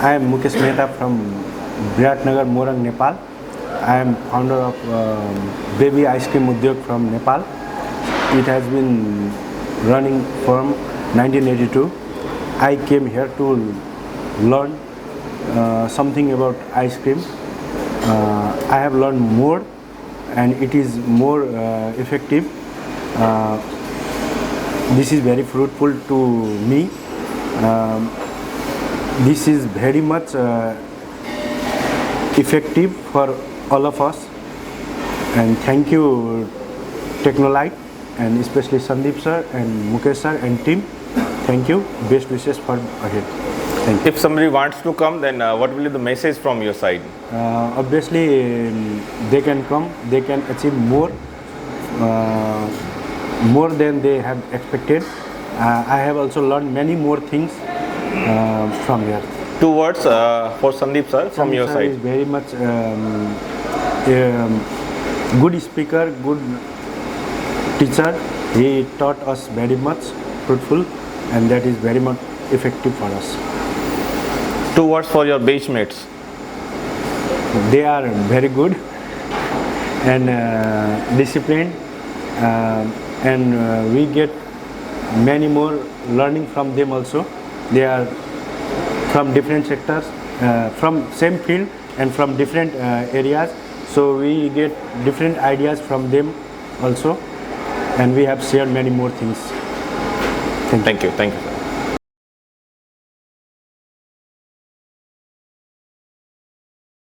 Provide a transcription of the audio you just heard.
I am Mukesh Mehta from Biratnagar, Morang, Nepal. I am founder of Baby Ice Cream Udyog from Nepal. It has been running from 1982. I came here to learn something about ice cream. I have learned more and it is more effective. This is very fruitful to me. This is very much effective for all of us, and thank you TECHNOLOGT and especially Sandeep sir and Mukesh sir and team. Thank you. Best wishes for ahead. Thank you. If somebody wants to come, then what will be the message from your side? Obviously they can come, they can achieve more than they have expected. I have also learned many more things from here. 2 words for Sandeep sir from your Sir side. is very much good speaker, good teacher. He taught us very much fruitful, and that is very much effective for us. 2 words for your batch mates. They are very good and disciplined, and we get many more learning from them also. They are from different sectors, from same field and from different areas, so we get different ideas from them also, and we have shared many more things. Thank you. Thank you.